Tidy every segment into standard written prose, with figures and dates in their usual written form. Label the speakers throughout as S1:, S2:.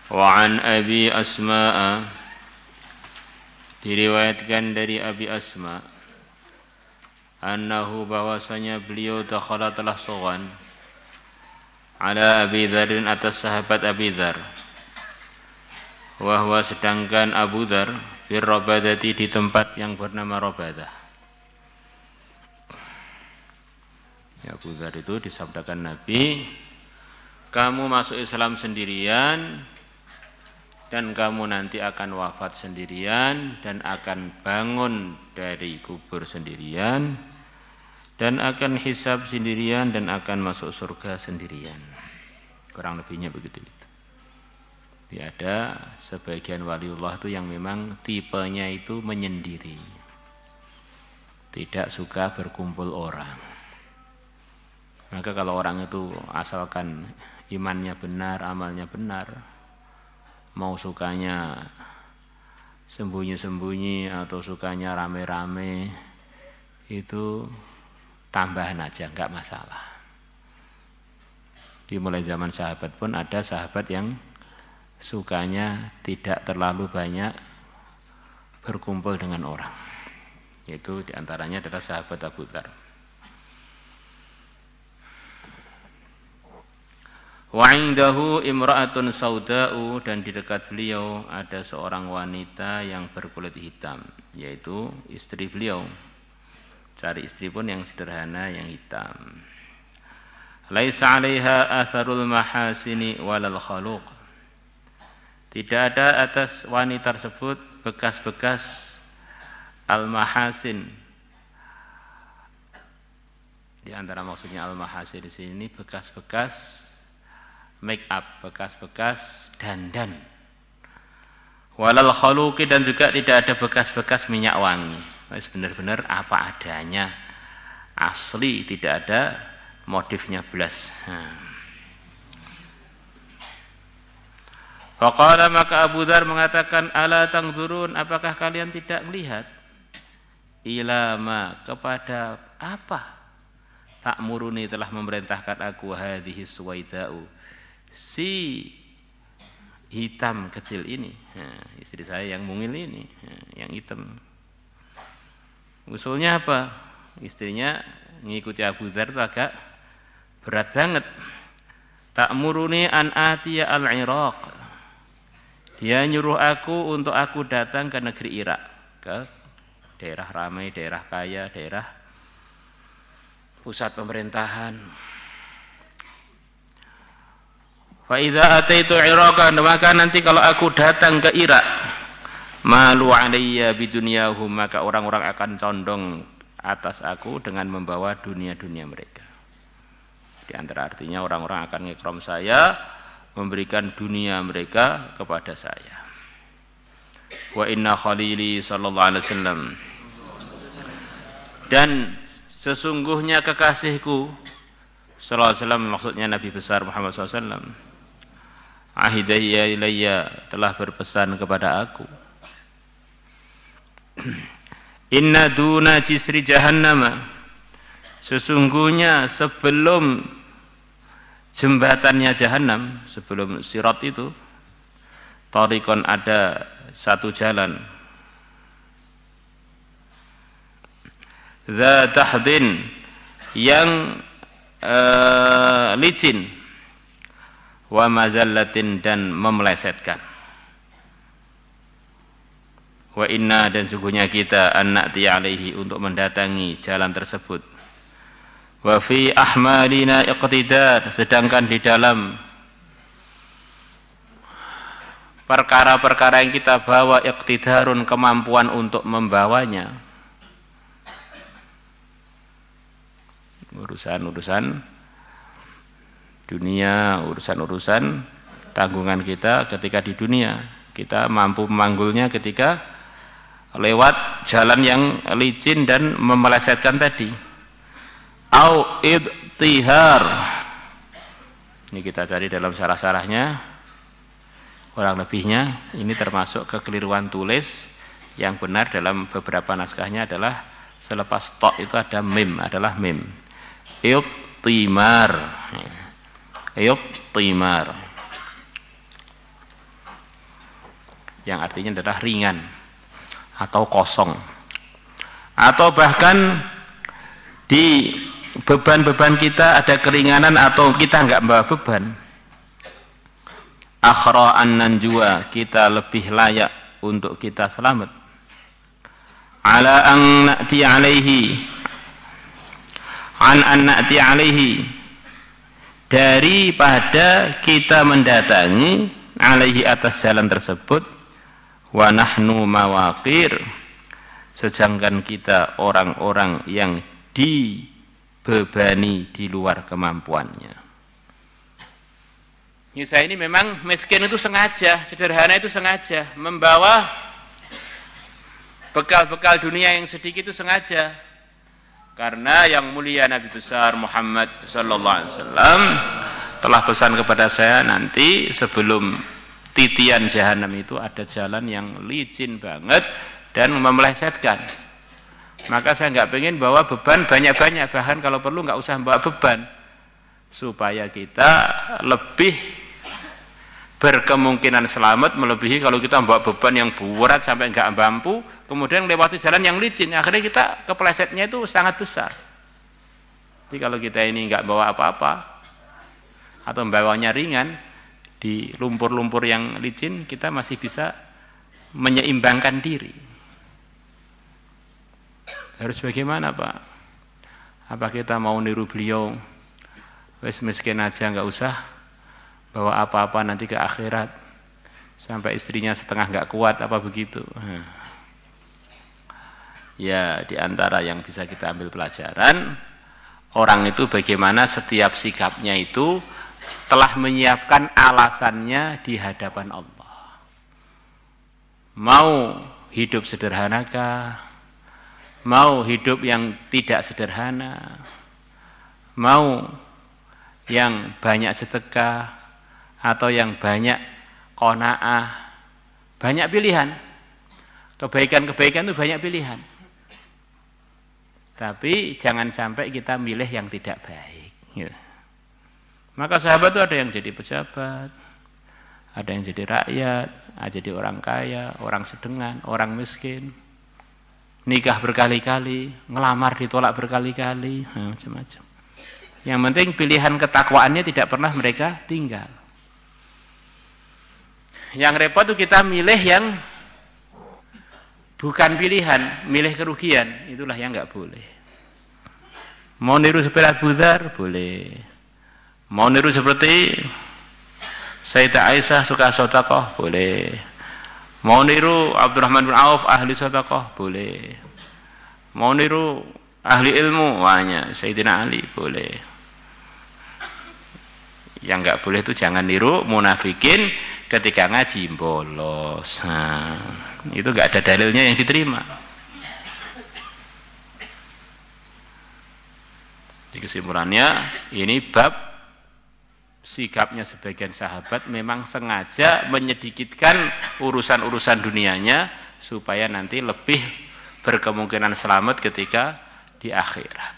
S1: Wa an Abi Asma, diriwayatkan dari Abi Asma, annahu bahwasanya beliau dakhala telah sowan ala Abi Dzar atas sahabat Abi Dzar, wa huwa sedangkan Abu Dzar fi Rabadati di tempat yang bernama Rabadah. Ya, Abu Dzar itu disabdakan Nabi, kamu masuk Islam sendirian dan kamu nanti akan wafat sendirian dan akan bangun dari kubur sendirian dan akan hisab sendirian dan akan masuk surga sendirian. Kurang lebihnya begitu. Jadi ada sebagian waliullah itu yang memang tipenya itu menyendiri, tidak suka berkumpul orang. Maka kalau orang itu asalkan imannya benar, amalnya benar, mau sukanya sembunyi-sembunyi atau sukanya rame-rame, itu tambahan aja, enggak masalah. Dimulai zaman sahabat pun ada sahabat yang sukanya tidak terlalu banyak berkumpul dengan orang. Itu diantaranya adalah sahabat Abu Dzar. Wa indahu imra'atun sauda'u, dan di dekat beliau ada seorang wanita yang berkulit hitam, yaitu istri beliau. Cari istri pun yang sederhana, yang hitam. Laisa 'alaiha atharul mahasini walal khaluq. Tidak ada atas wanita tersebut bekas-bekas al-mahasin. Di antara maksudnya al-mahasin di sini bekas-bekas make up, bekas-bekas dandan. Walal khaluqi, dan juga tidak ada bekas-bekas minyak wangi. Benar-benar apa adanya, asli, tidak ada modifnya belas. Faqala, maka Abu Dzar mengatakan, ala tangzurun, apakah kalian tidak melihat? Ilama, kepada apa? Ta'muruni, telah memerintahkan aku, hadhihi suwaida'u, si hitam kecil ini, istri saya yang mungil ini, yang hitam. Usulnya apa? Istrinya mengikuti Abu Dzar itu agak berat banget. Ta'muruni an atiya al-Iraq, dia nyuruh aku untuk aku datang ke negeri Irak, ke daerah ramai, daerah kaya, daerah pusat pemerintahan. Fa idza ataitu Iraqan, maka nanti kalau aku datang ke Irak, malu alayya bidunyahum, maka orang-orang akan condong atas aku dengan membawa dunia-dunia mereka. Di antara artinya orang-orang akan ngikram saya, memberikan dunia mereka kepada saya. Wa inna khalili sallallahu alaihi wasallam, dan sesungguhnya kekasihku sallallahu alaihi wasallam, maksudnya Nabi besar Muhammad sallallahu alaihi wasallam, ahidayya ilayya, telah berpesan kepada aku, inna duna jisri jahannama, sesungguhnya sebelum jembatannya Jahannam, sebelum sirat itu, tariqon, ada satu jalan, dza tahdin, yang licin, wa mazallatin, dan memelesetkan. Wa inna, dan sungguhnya kita, an-na'ti alaihi, untuk mendatangi jalan tersebut. Wa fi ahmalina iqtidar, sedangkan di dalam perkara-perkara yang kita bawa, iqtidarun, kemampuan untuk membawanya. Urusan-urusan dunia, urusan-urusan tanggungan kita ketika di dunia, kita mampu memanggulnya ketika lewat jalan yang licin dan memelesetkan tadi. Au idtihar, ini kita cari dalam syarah-syarahnya, kurang lebihnya ini termasuk kekeliruan tulis. Yang benar dalam beberapa naskahnya adalah selepas tok itu ada mim, adalah mim. Idtimar, idtimar. yang artinya adalah ringan atau kosong. Atau bahkan di beban-beban kita ada keringanan atau kita enggak membawa beban. Akhra an nanjua, kita lebih layak untuk kita selamat. Ala an na'ti alaihi, an na'ti alaihi, daripada kita mendatangi alaihi atas jalan tersebut, wa nahnu mawaqir, sedangkan kita orang-orang yang dibebani di luar kemampuannya. Saya ini memang miskin itu sengaja, sederhana itu sengaja, membawa bekal-bekal dunia yang sedikit itu sengaja. Karena yang mulia Nabi besar Muhammad sallallahu alaihi wasallam telah pesan kepada saya, nanti sebelum titian jahanam itu ada jalan yang licin banget dan memelesetkan. Maka saya nggak pengen bawa beban banyak-banyak, bahkan kalau perlu nggak usah bawa beban, supaya kita lebih berkemungkinan selamat melebihi kalau kita membawa beban yang berat sampai nggak mampu, kemudian lewati jalan yang licin, akhirnya kita keplesetnya itu sangat besar. Jadi kalau kita ini nggak bawa apa-apa atau membawanya ringan di lumpur-lumpur yang licin, kita masih bisa menyeimbangkan diri. Harus bagaimana, Pak? Apa kita mau niru beliau? Wes miskin aja nggak usah bawa apa-apa nanti ke akhirat, sampai istrinya setengah nggak kuat, apa begitu? Ya, di antara yang bisa kita ambil pelajaran, orang itu bagaimana setiap sikapnya itu telah menyiapkan alasannya di hadapan Allah. Mau hidup sederhanakah? Mau hidup yang tidak sederhana? Mau yang banyak sedekah atau yang banyak qanaah? Banyak pilihan. Kebaikan-kebaikan itu banyak pilihan. Tapi jangan sampai kita milih yang tidak baik. Ya. Maka sahabat itu ada yang jadi pejabat, ada yang jadi rakyat, ada jadi orang kaya, orang sedengan, orang miskin, nikah berkali-kali, ngelamar ditolak berkali-kali, macam-macam. Yang penting pilihan ketakwaannya tidak pernah mereka tinggal. Yang repot itu kita milih yang bukan pilihan, milih kerugian, itulah yang enggak boleh. Mau niru seperti Abu Dzar, boleh. Mau niru seperti Sayyidah Aisyah suka sedekah, boleh. Mau niru Abdurrahman bin Auf ahli sedekah, boleh. Mau niru ahli ilmu, wahnya Sayyidina Ali, boleh. Yang enggak boleh itu jangan niru munafikin ketika ngaji bolos. Nah, itu enggak ada dalilnya yang diterima. Di kesimpulannya, ini bab sikapnya sebagian sahabat memang sengaja menyedikitkan urusan-urusan dunianya supaya nanti lebih berkemungkinan selamat ketika di akhirat.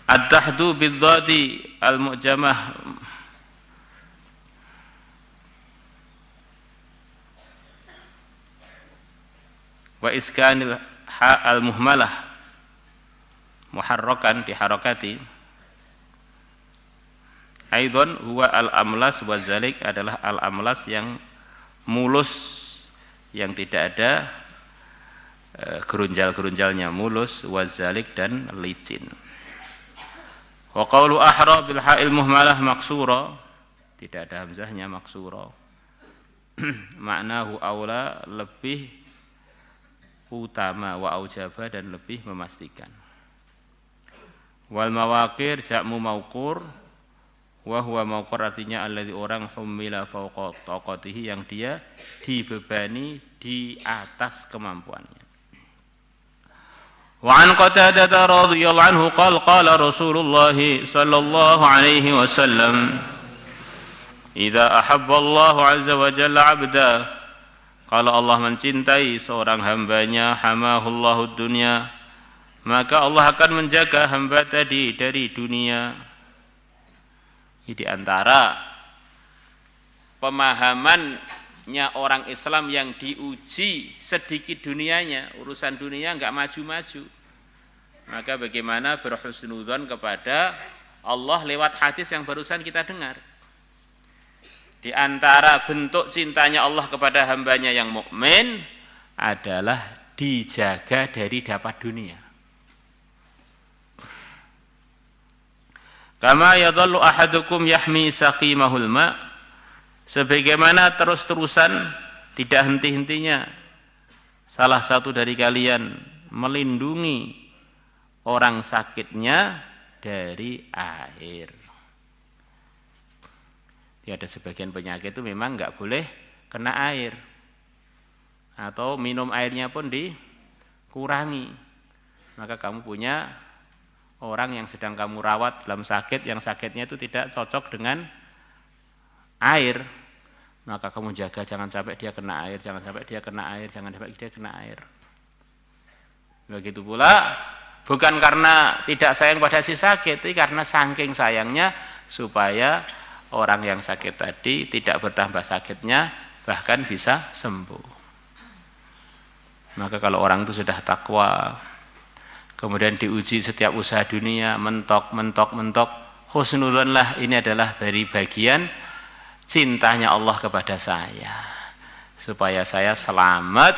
S1: Ad-dahdu bid-dhadi al-mu'jamah wa iskanil ha al-muhmalah muharrakan diharakati. Aidon huwa al-amlas wa zalik, adalah al-amlas yang mulus, yang tidak ada gerunjal-gerunjalnya, mulus, wa zalik dan licin. Wa qawlu ahra bil ha'il muhmalah maksura, tidak ada hamzahnya, maksura. Maknahu aula, lebih utama, wa aujaba dan lebih memastikan. Wal mawaqir ja'mu mauqur, wa huwa mauqur artinya alladzi orang humila fawqa taqatihi, yang dia dibebani di atas kemampuannya. Wa an Qatadah radhiyallahu anhu qala Rasulullah sallallahu alaihi wasallam, idza ahabba Allah azza wa jalla 'abda, kalau Allah mencintai seorang hambanya, hamahullahu dunya, maka Allah akan menjaga hamba tadi dari dunia. Ini di antara pemahaman banyak orang Islam yang diuji sedikit dunianya, urusan dunia enggak maju-maju. Maka bagaimana berhusnudzon kepada Allah lewat hadis yang barusan kita dengar. Di antara bentuk cintanya Allah kepada hambanya yang mukmin adalah dijaga dari dapat dunia. Kama yadhallu ahadukum yahmi saqimahul ma, sebagaimana terus-terusan tidak henti-hentinya salah satu dari kalian melindungi orang sakitnya dari air. Ada sebagian penyakit itu memang enggak boleh kena air, atau minum airnya pun dikurangi. Maka kamu punya orang yang sedang kamu rawat dalam sakit, yang sakitnya itu tidak cocok dengan air, maka kamu jaga jangan sampai dia kena air, jangan sampai dia kena air, jangan sampai dia kena air. Begitu pula, bukan karena tidak sayang pada si sakit, tapi karena saking sayangnya supaya orang yang sakit tadi tidak bertambah sakitnya, bahkan bisa sembuh. Maka kalau orang itu sudah takwa, kemudian diuji setiap usaha dunia, mentok, husnudzonlah, ini adalah dari bagian cintanya Allah kepada saya, supaya saya selamat,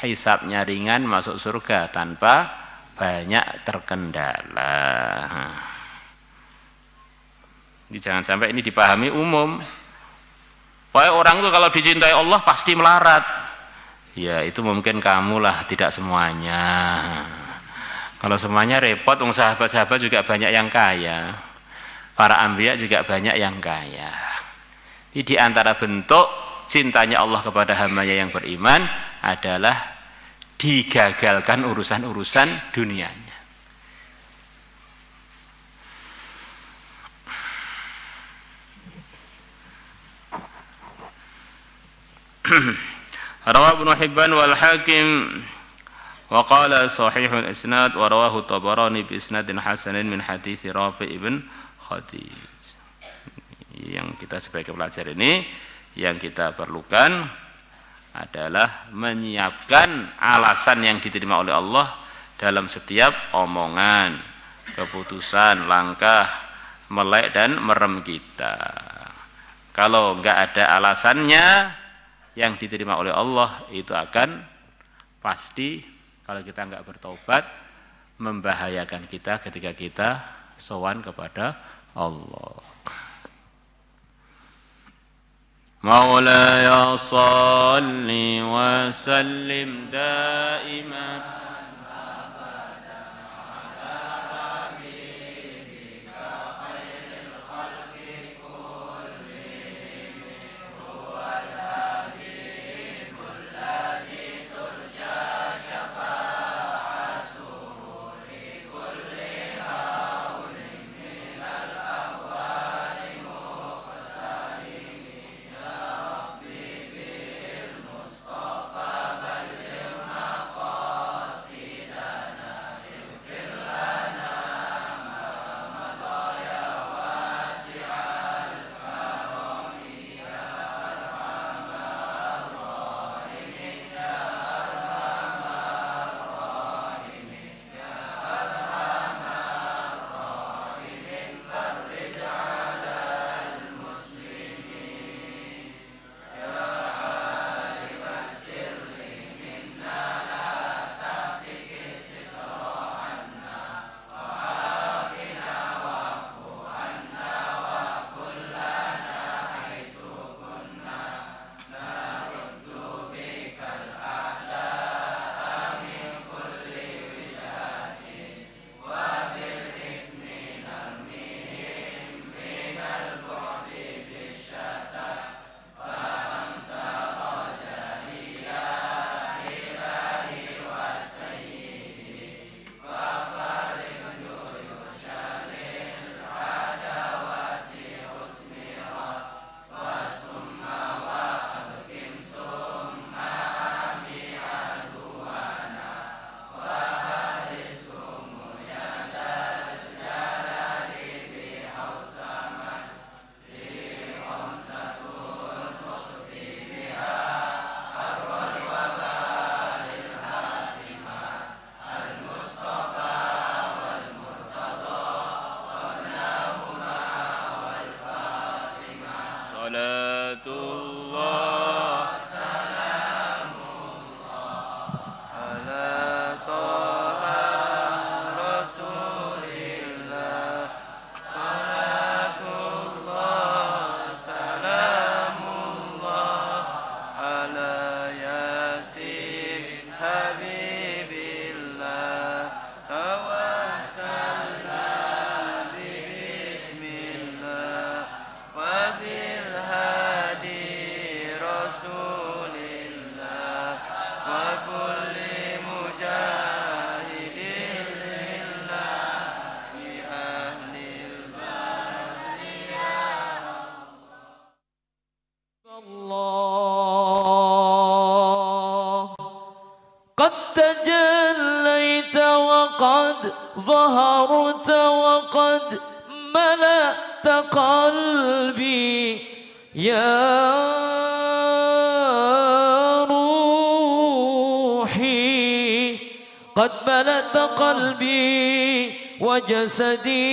S1: hisabnya ringan, masuk surga tanpa banyak terkendala. Jangan sampai ini dipahami umum. Pokoknya orang itu kalau dicintai Allah pasti melarat. Ya itu mungkin kamulah, tidak semuanya. Kalau semuanya repot, sahabat-sahabat juga banyak yang kaya. Para anbiya juga banyak yang kaya. Jadi di antara bentuk cintanya Allah kepada hambanya yang beriman adalah digagalkan urusan-urusan dunianya. Rawahu Ibnu Hibban wal Hakim wa qala sahihul isnad wa rawahu Tabarani bi isnadin hasanin min hadits Rafi' ibn Khadij. Yang kita sebagai pelajar ini yang kita perlukan adalah menyiapkan alasan yang diterima oleh Allah dalam setiap omongan, keputusan, langkah, melek dan merem kita. Kalau enggak ada alasannya yang diterima oleh Allah, itu akan pasti kalau kita enggak bertobat membahayakan kita ketika kita sowan kepada Allah. Maulaya salli wa sallim daiman salatullah
S2: ala toha rasulillah salatullah salamullah ala yasin habibillah tawassalna bismillah wa bil hadi rasulillah wa kulli mujahidin lillah fi ahlil
S3: الله قد تجليت وقد ظهرت وقد ملأت قلبي يا روحي قد ملأت قلبي وجسدي